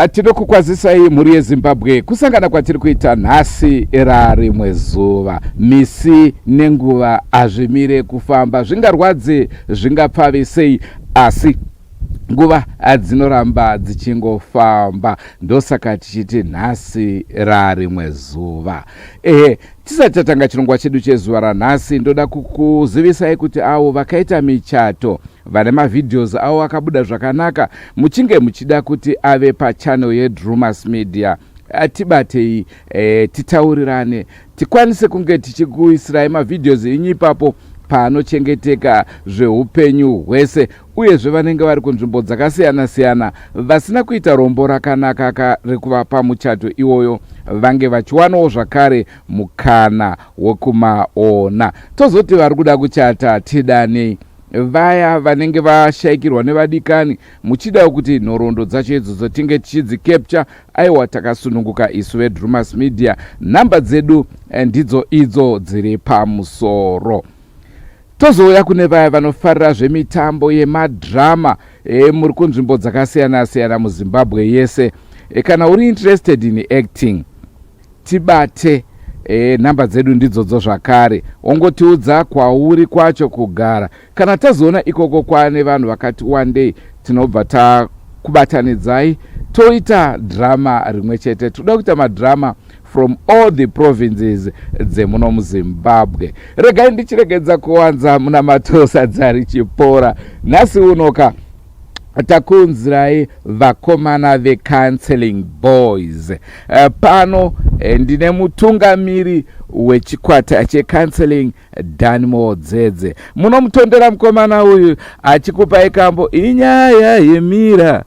Tinokukwazisai mhuri yeZimbabwe kusangana kwatiri kuita nhasi rimwe zuva. Misi nenguva hazvimire kufamba, zvingarwadze zvingapfave sei, asi nguva dzinoramba dzichingofamba. Ndosaka tichiti nhasi rimwe zuva. Tisati tatanga chirongwa chedu chezuva ranhasi, ndoda kukuzivisai kuti avo vakaita michato vane mavhidhios avo akabuda zvakanaka, muchinge muchida kuti ave pachannel yeDrumas Media, tibatei, titaurirane, tikwanise kunge tichikuisirai mavhidhios enyu ipapo panochengeteka zveupenyu hwese, uyezve vanenge vari kunzvimbo dzakasiyana-siyana vasina kuita rombo rakanaka rekuvapa muchato iwoyo vange vachiwanawo zvakare mukana wekumaona. Tozoti vari kuda kuchata tidanei, vaya vanenge vashayikirwa nevadikani muchida kuti nhoroondo dzacho idzodzo tinge tichidzicapture, aiwa takasununguka isu veDrumas Media, nhamba dzedu ndidzo idzo dziri pamusoro. Tozouya kune vaya vanofarira zvemitambo yemadhirama muri kunzvimbo dzakasiyana-siyana muZimbabwe yese. Kana uri interested in acting, tibate, nhamba dzedu ndidzodzo zvakare, ongotiudza kwauri kwacho kugara. Kana tazoona ikoko kwane vanhu vakati wandei, tinobva takubatanidzai toita drama rimwe chete. Toda kuita madhirama from all the provinces dzemuno muZimbabwe. Regai ndichiregedza kuwanza muna Matosa Dzari Chipora. Nhasi unoka takunzirai vakomana veCounselling Boys. Pano ndine mutungamiri wechikwata cheCounselling, Danimo Dzedze. Munomutondera mukomana uyu achikupai kambo, inyaya yemira,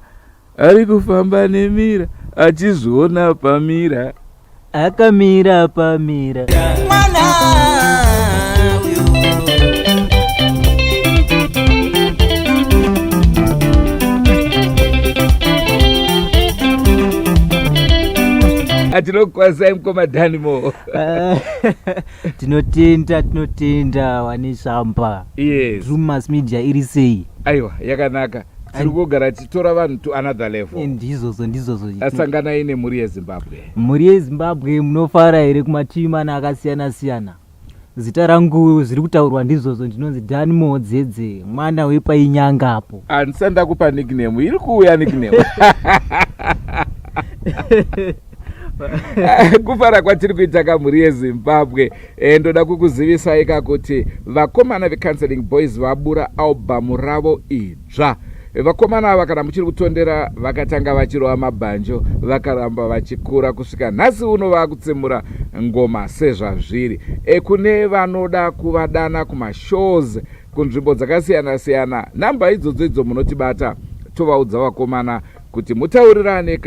ari kufamba nemira, achizviona pamira, akamira pamira. Atinokwazai mukoma Danimo. Tinotenda wanisamba. Yes. Drumas Media iri sei? Aiwa, yakanaka. Tiri kugara tichitora vanhu to another level. Ndizozo. Asangana ine muri yeZimbabwe. Muri yeZimbabwe munofara here kumatimana akasiyana-siyana. Zita rangu zviri kutaurwa ndizozo, ndinonzi Danimo Dzedze, mwana wepainyangapo. Andisanda kupa nickname, iri kuuya nickname. Kufara kwatiri kuita kamuri yeZimbabwe, ndoda kukuzivisai kuti vakomana veCounselling Boys vabura album ravo idzva. Vakomana ava kana muchiri kutondera vakatanga vachirova mabhanjo, vakaramba vachikura kusvika nhasi uno vakutsemura ngoma sezvazviri. Kune vanoda kuvadana kumashows kunzvimbo dzakasiyana-siyana, nhamba idzodzo idzo munotibata, tovaudza vakomana kuti mutaurirane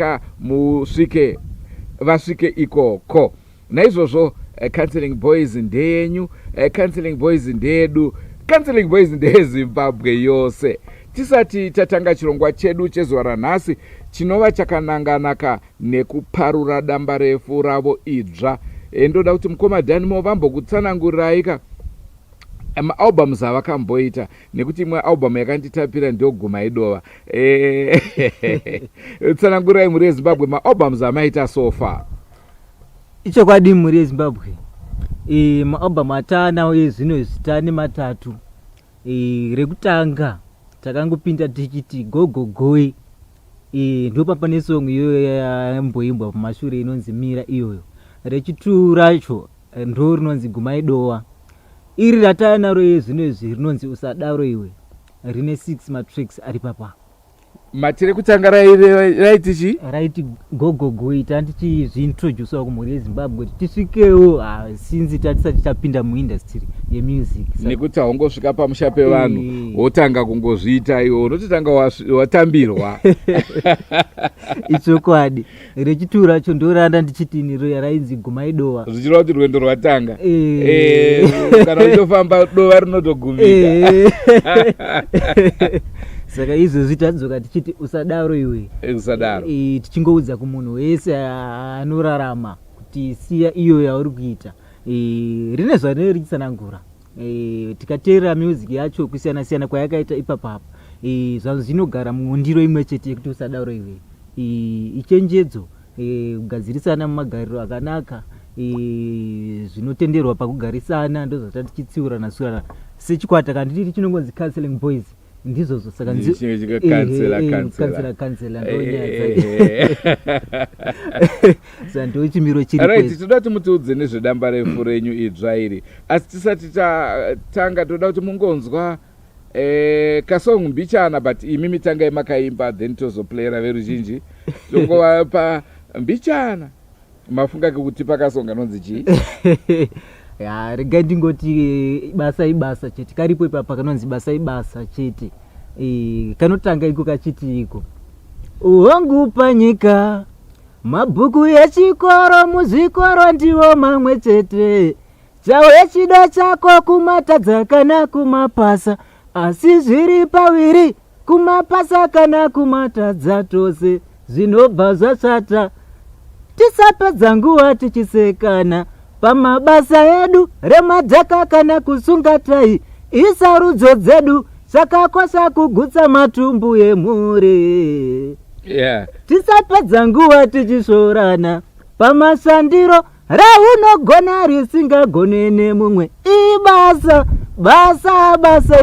vasvike ikoko. Naizvozvo Counselling Boys ndeyenyu, Counselling Boys ndeyedu, Counselling Boys ndeyeZimbabwe yose. Tisati tatanga chirongwa chedu chezuva ranhasi, chinova chakananganaka nekuparura damba refu ravo idzva. Ndoda kuti mukoma Danimo vambokutsananguriraika albums avakamboita, nekuti imwe album yakanditapira ndio Guma Idova. Tsanangurai muri yeZimbabwe albums amaita so far. Ichokwadi muri yeZimbabwe. Album atanawo ezvino zvitane matatu. Rekutanga takangopinda tichiti gogogoi, ndopa ne song iyo yamboimbwa pamashure inonzi Mira iyoyo. Rechitu racho ndo rinonzi Guma Idova. Iri ratanaro yezvino rinonzi Usadaro iwe, rine 6 matracks ari papa. Matire kutanga raitichi gogogoi, tandichizviintroduce kumhuri yeZimbabwe kuti tisvikewo since tatisati tapinda muindustry yemusic. Nekuti haungosvika pamusha pevanhu wotanga kungozviita iwo, unototanga watambirwa. Ichokwadi. Rechitu racho ndo randa ndichiti rainzi Guma Idova, zvichireva kuti rwendo rwatanga. Kana uchitofamba dova rinotogumika. Saka izvozvi tadzoka tichiti usadaro iwe. Usadaro. Tichingoudza kumunhu wese anorarama kuti siya iyo yauri kuita. Rine zvanero richitsanangura. Tikateerera music yacho kusiyana-siyana kwayakaita ipapapa. Zvinogara mundiro imwe chete kuti usadaro iwe. ichenjedzo, kugadzirisana mumagariro akanaka, zvinotenderwa pakugarisana, ndozvatati tichitsiurana tsiurana sechikwata. Kandi tiri chinongonzi counseling boys ndizvozvo. Saka kansela saka ndo chimiro chiri right. Toda kuti mutiudze nezvedamba refu renyu idzva iri, asi tisati tatanga toda kuti mungonzwa kasong mbichana, but imi mitanga yemakaimba then tozoplayera veruzhinji. Tongova pa mbichana mafunga kuti pakasonga nonzi chii? Ya, rega ndingoti basa ibasa chete. Karipo ipapa kanonzi basa ibasa chete. Kanotanga iko kachiti iko: uwangu panyika, mabhuku echikoro, muzvikoro ndiwo mamwe chete, chawe chido chako kumatadza kana kumapasa, asi zviri pawiri, kumapasa kana kumatadza tose zvinobva zvashata. Tisapedza nguva tichisekana pamabasa edu, remadhaka kana kusunga tai, isarudzo dzedu zvakakosha kugutsa matumbu emhuri. Tisapedza nguva tichisvorana pamashandiro, raunogona risingagone nemumwe. Ibasa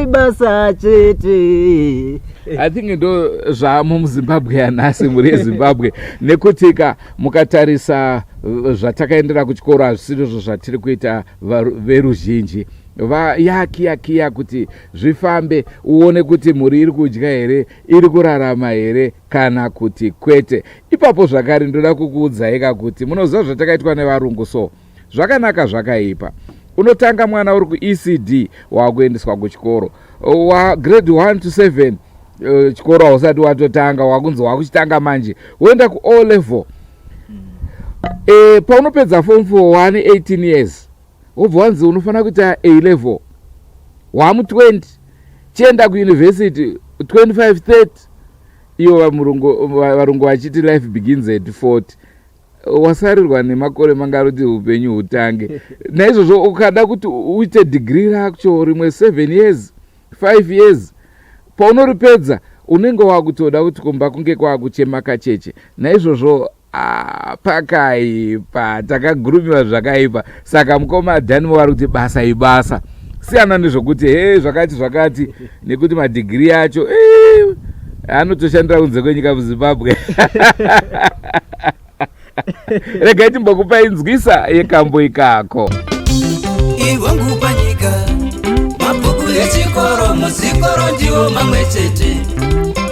ibasa chete. I think ndo zvamo muZimbabwe yanhasi, muri yeZimbabwe, nekutika mukatarisa zvatakaendera kuchikoro hazvisizvo zvatiri kuita veruzhinji. Yakiya kuti zvifambe, uone kuti muri iri kudya here, iri kurarama here, kana kuti kwete. Ipapo zvakare ndoda kukuudzaika kuti munoziva zvatakaitwa nevarungu, so zvakanaka zvakaipa. Unotanga mwana uri kuECD wakuendeswa kuchikoro wa grade 1 to 7, chikoro hausati watotanga, wakunzi wakuchitanga manje, woenda kuO level. Paunopedza form 4 wane 18 years, wobva wanzi unofanira kuita A level, wamu 20, chienda kuuniversity 25 30, iyo varungu vachiti life begins at 40. Wasarirwa nemakore mangari kuti upenyu hutange. Naizvozvo ukada kuti uite degree racho rimwe 7 years 5 years, paunoripedza unenge wakutoda kuti kumba kunge kwakuchema kacheche. Naizvozvo pakaipa, takagurumiwa zvakaipa. Saka mukoma Dhani vari kuti basa ibasa, siyana nezvokuti zvakati nekuti madegree acho anotoshandira kunze kwenyika muZimbabwe. Rega timbokupai nzwisa yekambo ikako. Iwangu panyika, mabhuku echikoro, muzikoro ndiwo mamwe chete,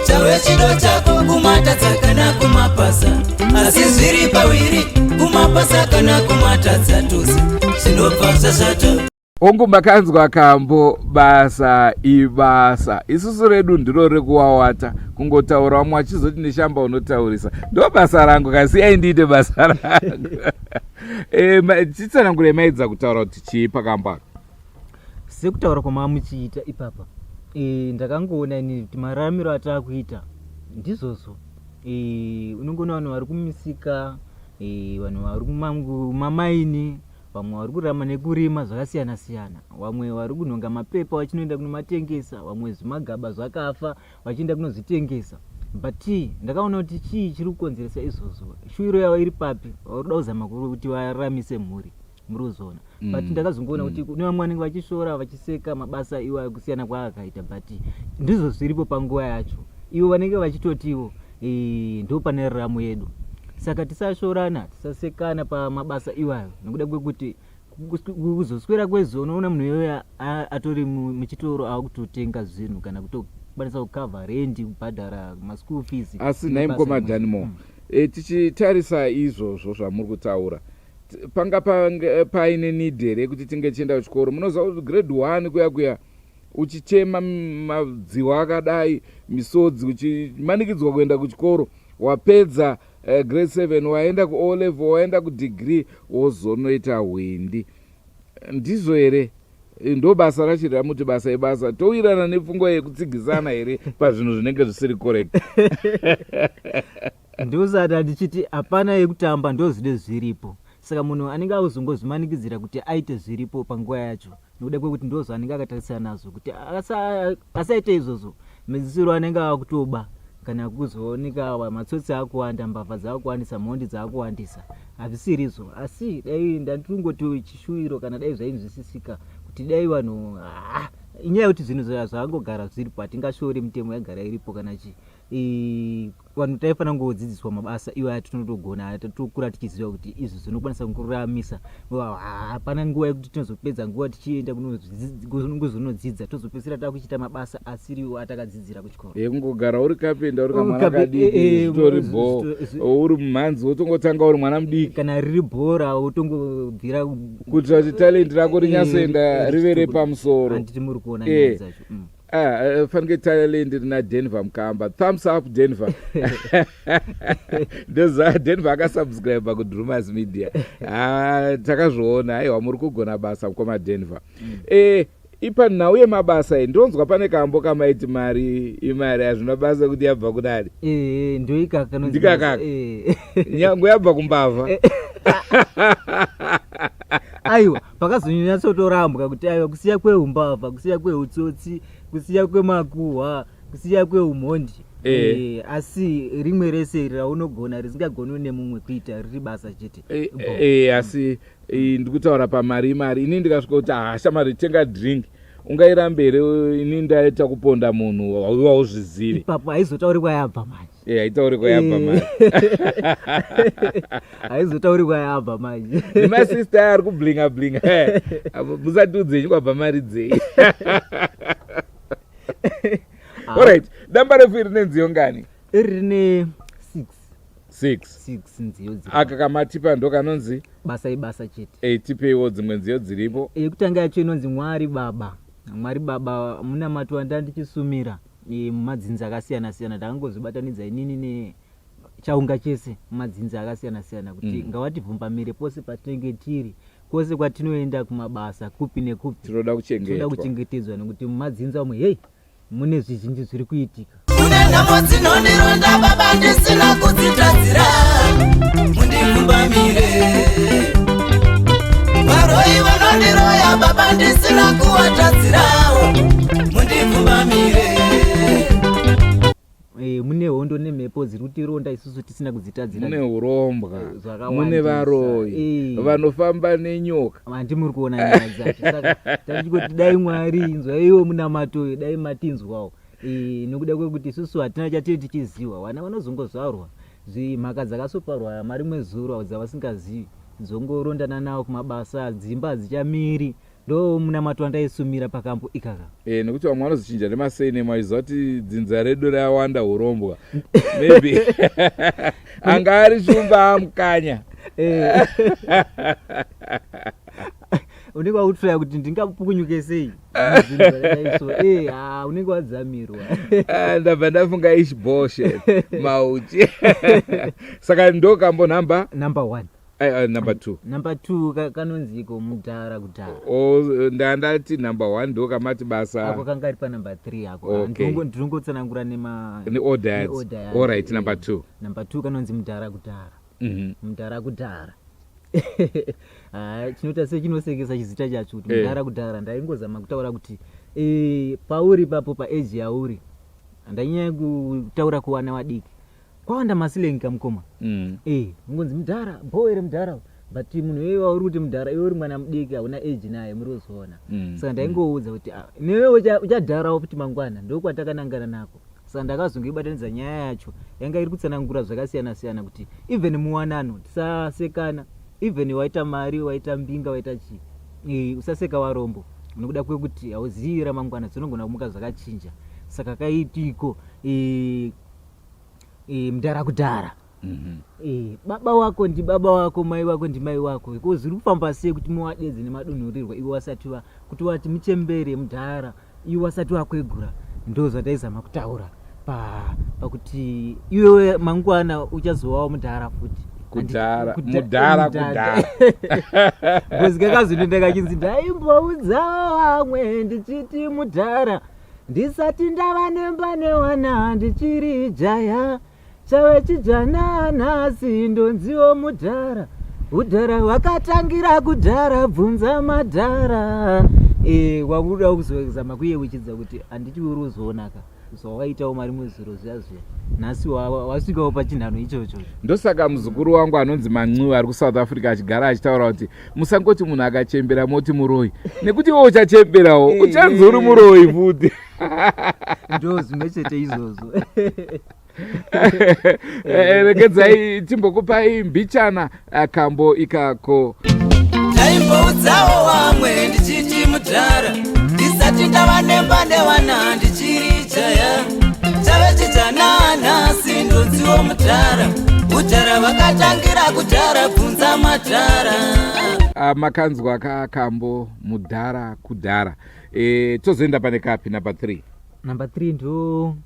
chawe chido chako kumatadza kana kumapasa, asi zviri pawiri, kumapasa kana kumatadza tose zvinobva zvashata. Ongu makanzwa kambo basa ibasa. Isusu redu ndiro rekuwawata, kungotaura wamwe achizoti neshamba unotaurisa. Ndo basa rangu, kasi aindiite basa rangu. Chitsanangure maidza kutaura kuti chii pakamba? Sekutaura kwamamuchiita ipapa, ndakangoona ini kuti mararamiro atakuita ndizvozvo. Unongoona vanhu vari kumisika, vanhu vari kumamaini, vamwe vari kurama nekurima zvakasiyana siyana, vamwe vari kunhonga mapepa vachinoenda kunomatengesa, vamwe zvimagaba zvakafa vachienda kunozvitengesa. But ndakaona kuti chii chiri kukonzeresa izvozvo, shuviro yavo iri papi, varikuda kuzama kuti varamise mhuri, muri kuzona. But ndakazongoona kuti kune vamwe vanenge vachishora vachiseka mabasa iwayo kusiyana kwaakaita, but ndizvo zviripo panguva yacho. Ivo vanenge vachitotiwo ndo pane raramo yedu. Saka tisashorana, tisasekana pamabasa iwayo, nekuda kwekuti kuzoswera kwezuva unoona munhu iyoyo atori muchitoro akutotenga zvinhu kana kutokwanisa kukavha rendi, kubhadhara maschool fees. Asi nhai mukoma Dhanimo, tichitarisa izvozvo zvamuri kutaura, panga paine need here kuti tinge tichienda kuchikoro? Munoziva kuti grade 1 kuya uchichema madziwa akadai, misodzi, uchimanikidzwa kuenda kuchikoro, wapedza grade 7 waenda kuO level, waenda kudegree, wozonoita hwindi. Ndizvo here? Ndo basa rachiri ramuti basa ibasa. Toirana nepfungwa yekutsigisana here pazvinhu zvinenge zvisiri correct? Ndosati ndichiti hapana yekutamba, ndo zvide zviripo. Saka munhu anenge auzongozvimanikidzira kuti aite zviripo panguva yacho, nokuda kwekuti ndozvo anenge akatarisana nazvo, kuti asaite izvozvo medzisiro anenge akutoba kana kuzooneka matsotsi akuwanda, mbavha dzakuwandisa, mhondi dzakuwandisa, hazvisirizvo. Asi dai ndatungoti chishuwiro kana dai zvainzwisisika kuti dai vanhu inyaya yekuti zvinhu zvangogara zviripo, hatingashori mitemo yagara iripo kana chi. Vanhu taifana ngodzidziswa mabasa iwaya tinotogona, tokura tichiziva kuti izvi zvinokwanisa kuramisa. Hapana nguva yekuti tinozopedza nguva tichienda kuzonodzidza, tozopedzisira takuchita mabasa asiriwo atakadzidzira kuchikoro. Kungogara uri kapenda, uri kamwana kadiki, zvitori bho, uri mumhanzi wotongotanga uri mwana mudiki. Kana riri bhora wotongobvira kuitira kuti talenti rako rinyasoenda rive repamusoro. Handiti muri kuona nyaya dzacho. Fanike talent rina Denver Mukamba. Thumbs up Denver. Ndoza Denver akasubscribe kuDrumas Media. Takazviona aiwa muri kugona basa koma Denver. Ipa nauye mabasa ndonzwa pane kambo kamaiti imari hazvina basa kuti yabva kudari. Ndoikaka ndikakaka nyangu yabva kumbavha. Aiwa pakazonyanyatsotorambwa kuti aiwa kusiya kweumbavha, kusiya kweutsotsi, kusiya kwemakuhwa, kusiya kweumhondi. Asi rimwe rese raunogona risingagoni nemumwe kuita riri basa chete. Asi ndikutaura pamari ini ndikasvika kuti shamari tenga drink ungairambere ini ndaita kuponda munhu wauzvizive. Ipapo haizotauri kwayabva manje. Haitauri kwayabva manje. Haizotauri kwayabva manje. Nemasista ari kublinga blinga. Musatudze kwabva mari dzei. Alright, damba refu rinenziyo ngani? Rine 6 nziyo dziripo. Aka kamatipa ndo kanonzi basa ibasa chete. Tipeiwo dzimwe nziyo dziripo. Yekutanga yacho inonzi Mwari Baba. Mwari Baba muna matwanda ndichisumira mumadzinza akasiyana siyana, takangozvibatanidza inini nechaunga chese mumadzinza akasiyana siyana kuti ngavatibvumbamire pose patinenge tiri, kwose kwatinoenda kumabasa kupi nekupi tinoda kuchengetedzwa, nekuti mumadzinza umwe mune zvizhinji zviri kuitika. Kune nhamo dzinondironda baba ndisina kudzitadzira, mundibvumbamire. Varoi vanondiroya baba ndisina kuvatadzirawo, mundibvumbamire. Mune hondo nemhepo dziri kutironda isusu tisina kudzitadzira. Mune urombwa, mune varoi vanofamba nenyoka. Handimuri kuona nyaya dzacho. Saka tachikoti dai Mwari inzwaiwo munamato, dai matinzwawo. Nokuda kwekuti isusu hatina chatiri tichiziva. Vana vanozongozvarwa mhaka dzakasoparwa marimwe zuro dzavasingazivi, dzongorondana nawo kumabasa, dzimba hadzichamiri. Ndo munamato andaisumira pakambo ikaka. Nekuti vamwe vanozichinja nemasei maiziva kuti dzinza redu rawanda urombwa. Maybe anga ari shumba amukanya. Unenge wakutoya kuti ndingapukunyuke sei? Unenge wadzamirwa. Ndabva ndafunga ishboshe mauchi. Saka ndo kambo number 1. Number 2. Number 2 kanonziko Mudhara Kudhara. Ndandati number 1 ndo kamati basa. Ako kanga ari pa number 3 ako. Ndingotsanangura ne order. All right, number 2. Number 2 kanonzi Mudhara Kudhara. Mudhara Kudhara. Chinota sechinosekesa chizita chacho kuti Mudhara Kudhara. Ndaingozama kutaura kuti pauri papo pa age yauri. Ndanyanya kutaura kuwana wadiki. Kwawanda masilengi kamukoma. Ngonzi Mudhara, boy Mudhara. But munhu wewe uri kuti Mudhara iwe uri mwana mudiki hauna age naye muri kuzoona. Saka ndaingoudza kuti newe uchadharawo kuti mangwana ndokwatakangana nako. Saka ndakazongoibatanidza nyaya yacho yanga iri kutsanangura zvakasiyana siyana kuti even muwanano tisasekana, even waita mari, waita mbinga, waita chi, usaseka warombo. Nokuda kwekuti hauzivi ramangwana dzinogona kumuka zvakachinja. Saka kaitiko Mudhara Kudhara. Baba wako ndi baba wako, mai wako ndi mai wako. Ko zviri kufamba sei kuti muwadedze nemadonhurirwa iwe wasati kuti wati muchembere Mudhara iwe wasati wakwegura. Ndo zvataizama kutaura pakuti iwe mangwana uchazowawo Mudhara futi. Mudhara Kudhara. Ngozi kakazvinenda kachinzi ndaimboudzawo vamwe ndichiti Mudhara ndisati ndava nemba newana ndichiri jaya. Chawe chijana nhasi ndonziwo Mudhara. Udhara hwakatangira kudhara, bvunza Madhara. Wakuda kuzozama kuyeuchidza kuti handichi uri kuzoonaka. zvawaitawo mari muzuro zviya nhasi wasvikawo pachinhano ichocho. Ndosaka muzukuru wangu anonzi Manxiwa ari kuSouth Africa achigara achitaura kuti musangoti munhu akachembera moti muroyi, nekuti iwe uchachemberawo uchanzori muroyi futi. Ndo zvimwe chete izvozvo. Regedzai timbokupai mbichana kambo ikako. Taimboudzawo wamwe ndichiti mudhara, ndisati ndava nemba newana ndichiri jaya. Chave chichanana sindonziwo mudhara, kudhara vakatangira kudhara bvunza madhara. Makanzwa kakambo mudhara kudhara. Tozoenda pane kapi number 3. Number 3 ndo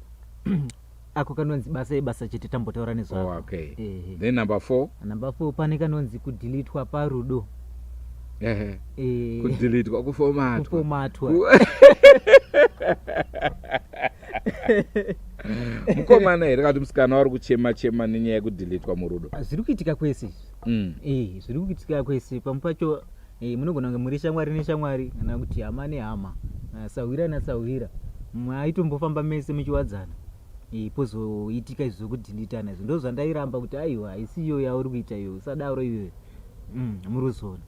ako kanonzi basa chete tambotaura nezvako. Okay. Then number 4. Number 4 pane kanonzi kudhilitwa parudo. Kudhilitwa kufomatwa. Mukomana here kana kuti musikana wari kuchema nenyaya yekudhilitwa murudo? Zviri kuitika kwese. Zviri kuitika kwese. Pamwe pacho munogona kunge muri shamwari neshamwari kana kuti hama nehama, sahwira nasahwira. Mumwe aitombofamba mese muchiwadzana. Pozoitika izvo zvokudhilitana izvo. Ndo zvandairamba kuti aiwa isiyo yauri kuita iyo, usadaro iwe. Muruzona.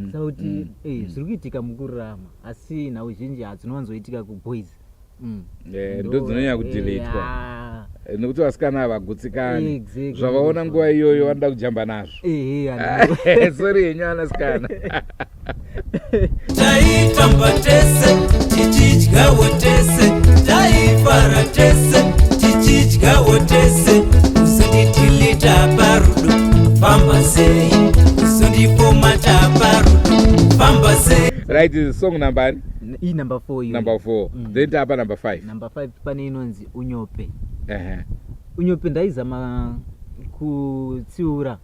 Saka kuti zviri kuitika mukurarama, asi nhau zhinji hadzinowanzoitika kuboys. Ndo dzinonyanya kudhilitwa. Nekuti vasikana havagutsikani. Zvavaona nguva iyoyo vanoda kujamba nazvo. Sorry henyu anasikana. Taitamba tese tichidyawo tese, taifara tese tichidyawo tese. Usondidhilita parudo famba sei, usondifomata parudo famba sei. Right, song number number 4 iyo. Number 4. Then tapa number 5. Number 5 pane inonzi unyope. Unyope ndaizama kutsiura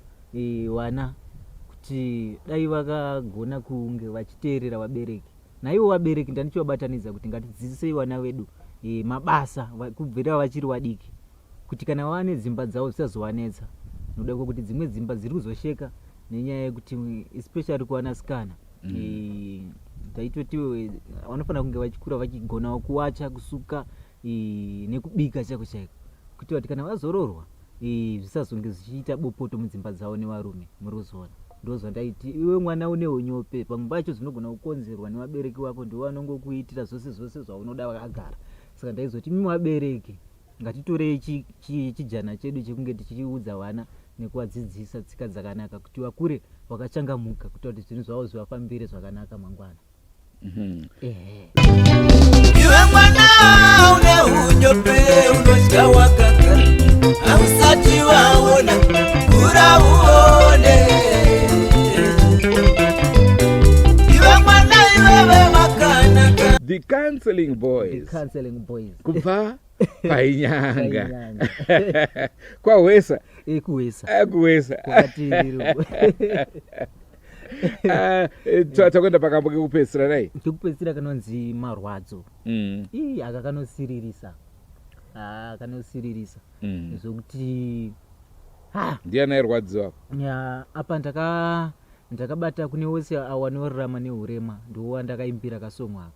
wana kuti dai vakagona kunge vachiteerera vabereki. Naivo vabereki ndanichivabatanidza kuti ngatidzidzisei vana vedu mabasa kubvira vachiri vadiki, kuti kana vane dzimba dzavo zvisazovanetsa. Noda kuti dzimwe dzimba dziri kuzosheka nenyaya yekuti especially kuvanasikana. Taitoti vanofanira kunge vachikura vachigonawo kuwacha, kusuka nekubika chako chaiko, kuti vati kana vazororwa zvisazonge zvichiita bopoto mudzimba dzavo nevarume. Murozona ndozvandaiti iwe mwana une unyope, pamwe pacho zvinogona kukonzerwa nevabereki vako, ndivo vanongokuitira zvose zvaunoda vakagara. Saka ndaizoti mimi vabereki ngatitorei chijana chedu chekunge tichiudza vana nekuvadzidzisa tsika dzakanaka kuti vakure vakachangamuka, kuti zvinhu zvavo zvivafambire zvakanaka mangwana. Iwe mwana une unyope unodya wakagara, hausati waona kura uone. Iwe mwana iwewe makanaka. The Counseling Boys. Kubva painyanga. Kwahwesa. Kuhwesa. Takwenda pakambo kekupedzisira nai. Kekupedzisira kanonzi marwadzo. Aka kanosiririsa. Zvokuti ndiani airwadziwa? Apa ndakabata kune wose awanorarama neurema, ndiwo wandakaimbira kasongwa aka.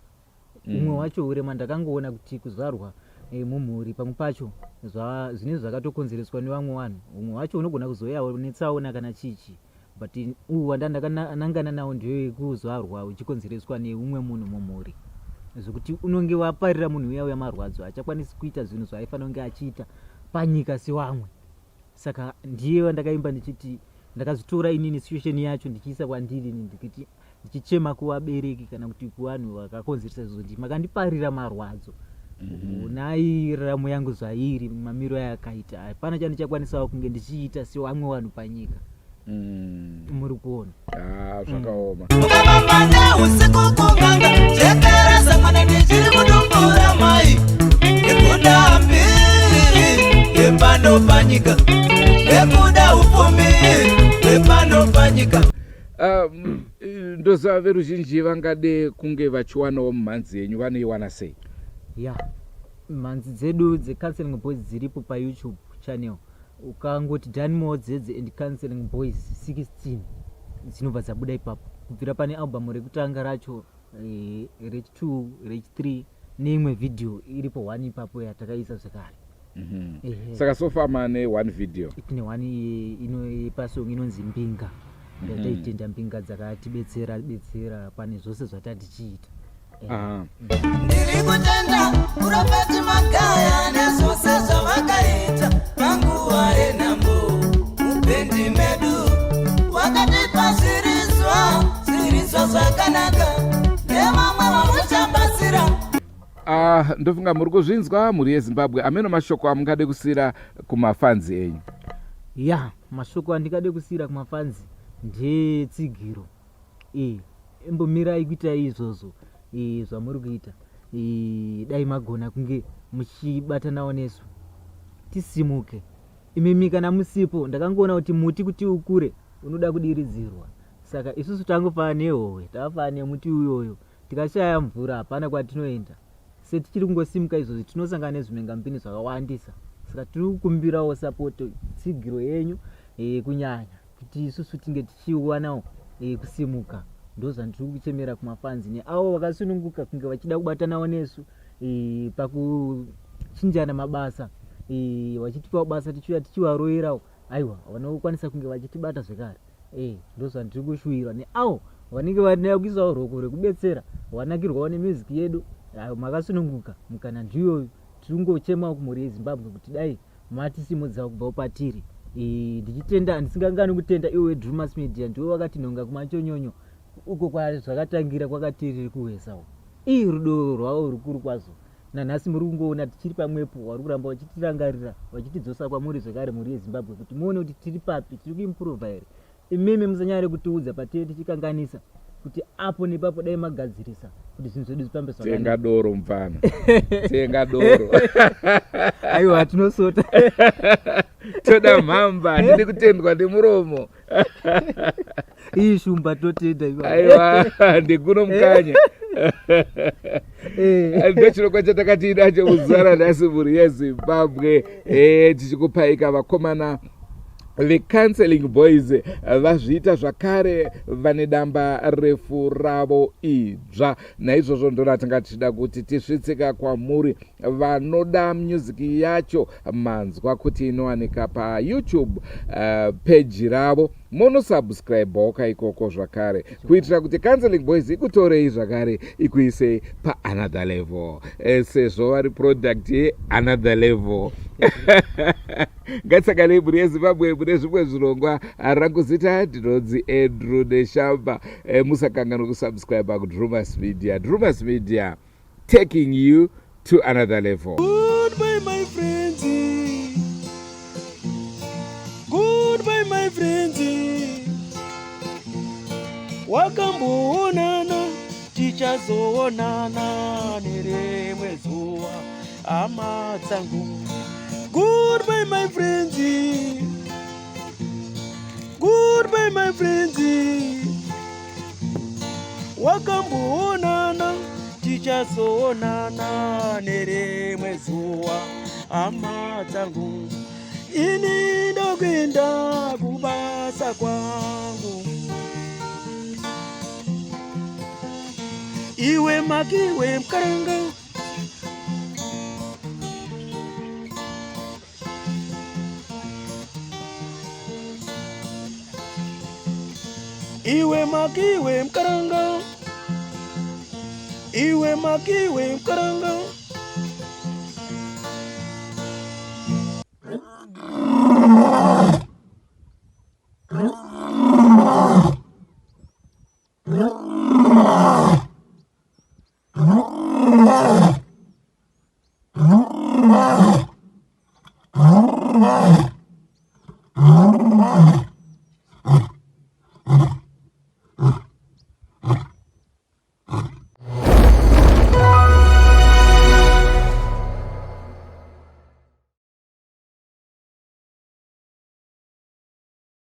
Umwe wacho urema ndakangoona kuti kuzvarwa mumhuri pamwe pacho zvinenge zvakatokonzereswa nevamwe vanhu. Umwe wacho unogona kuzoyawo netsaona kana chichi, but wandandakanangana nawo ndiyo kuzvarwa uchikonzereswa neumwe munhu mumhuri, zvokuti unonge waparira munhu uya marwadzo achakwanisi kuita zvinhu zvaaifanira kunge achiita panyika sewamwe. Saka ndiye wandakaimba ndichiti ndakazitora inini situation yacho ndichiisa kwandiri, ndikiti ndichichema kuvabereki kana kuti kuvanhu vakakonzeresa izvozvo, ndi makandiparira marwadzo. Nai raramo yangu zvairi, mamiro ayakaita, hapana chandichakwanisawo kunge ndichiita sewamwe vanhu panyika. Muri kuona zvakaoma. Mukavambana usiku kuganga, chekeresa mwana ndichiri kudumbura mai, nekuda mbiri yepano panyika, nekuda upfumi yepano panyika. Ndoziva veruzhinji vangade kunge vachiwanawo mumhanzi yenyu, vanoiwana sei? Mhanzi dzedu dzeCounseling Boys dziripo paYouTube channel. Ukangoti Danny Modzedze and Counseling Boys 16 dzinobva dzabuda ipapo. Kubvira pane album rekutanga racho, rechi 2, rechi 3 neimwe vhidhiyo iripo 1 ipapo yatakaisa zvekare. Saka sofa mane 1 video. Tine 1 pasong inonzi Mbinga. Ndataitenda mbinga dzakatibetsera pane zvose zvatatichiita. Ndiri kutenda kurapati magaya nezvose zvavakaita panguva yenhambo mupendi medu wakatipa zvirizwa zvakanaka nevamwe vamuchambasira. Ndofunga muri kuzvinzwa mhuri yeZimbabwe. Ameno mashoko amungade kusiyira kumafanzi enyu? Ya, mashoko andingade kusiyira kumafanzi ndetsigiro. Imbomirai kuita izvozvo zvamuri kuita. Dai magona kunge muchibatanawo nesu tisimuke. Imimi kana musipo ndakangoona kuti muti kuti ukure unoda kudiridzirwa. Saka isusu tangofana nehowe, tafana nemuti uyoyo. Tikashaya mvura hapana kwatinoenda. Tichiri kungosimuka izvozvo tinosangana nezvimengampini zvakawandisa. Saka tiri kukumbirawo support tsigiro yenyu kunyanya kuti isusu tinge tichiwanawo kusimuka. Ndozvandiri kuchemera kumafanzi neavo vakasununguka kunge vachida kubatanawo nesu pakuchinjana mabasa, vachitipawo basa tichivaroyerawo. Aiwa, vanokwanisa kunge vachitibata zvekare. Ndozvandiri kushuwirwa neavo vanenge vanaya kuisawo roko rekubetsera, vanakirwawo nemusic yedu. Makasununguka mukana ndiyoyo. Tiri kungochemawo kumhuri yeZimbabwe kuti dai matisimudzawo kubvawo patiri. Ndichitenda, ndisingangani kutenda iwe Drumas Media ndiwo wakatinhonga kumachonyonyo uko zvakatangira kwakatiri kuwesawo. Rudo rwavo rukuru kwazvo. Nanhasi muri kungoona tichiri pamwepo, vari kuramba vachitirangarira vachitidzosa kwamuri zvekare mhuri yeZimbabwe kuti muone kuti tiri papi, tiri kuimprova here. Imimi musanyare kutiudza patiri tichikanganisa kuti apo nepapo dai magadzirisa kuti zvinhu zvedu zvifambe zvakanaka. Tenga doro mfana. Tenga doro. Aiwa, tinosota. Toda mhamba, ndiri kutendwa nemuromo. Shumba totenda iwa. Aiwa, ndikuno mukanya. Ndochirokwa chatakati nacho kuzara nhasi mhuri yeZimbabwe. Tichikupaika vakomana veCounseling Boys vazviita zvakare vane damba refu ravo idzva. Naizvozvo ndoratichida tichida kuti tisvitsika kwamuri vanoda music yacho manzwa kuti inowanika paYouTube page ravo. Monosubscribe ikoko zvakare kuitira kuti Counseling Boys ikutorei zvakare ikuise paanother level, sezvo vari product yeanother level. Ngatsakanei mhuri yeZimbabwe mune zvimwe zvirongwa. Rangu zita ndinonzi Andrew Neshamba. Musakanganwa kusubscribe kuDrumas Media. Drumas Media, taking you to another level. Goodbye my friends. Goodbye my friends. Wakamboonana tichazoonana nerimwe zuva hama dzangu. Goodbye my friends. Goodbye my friends. Wakamboonana tichazoonana nerimwe zuva hama dzangu. Ini ndokwenda kubasa kwangu. Iwe makiwe mkaranga. Iwe makiwe mkaranga. Iwe makiwe mkaranga.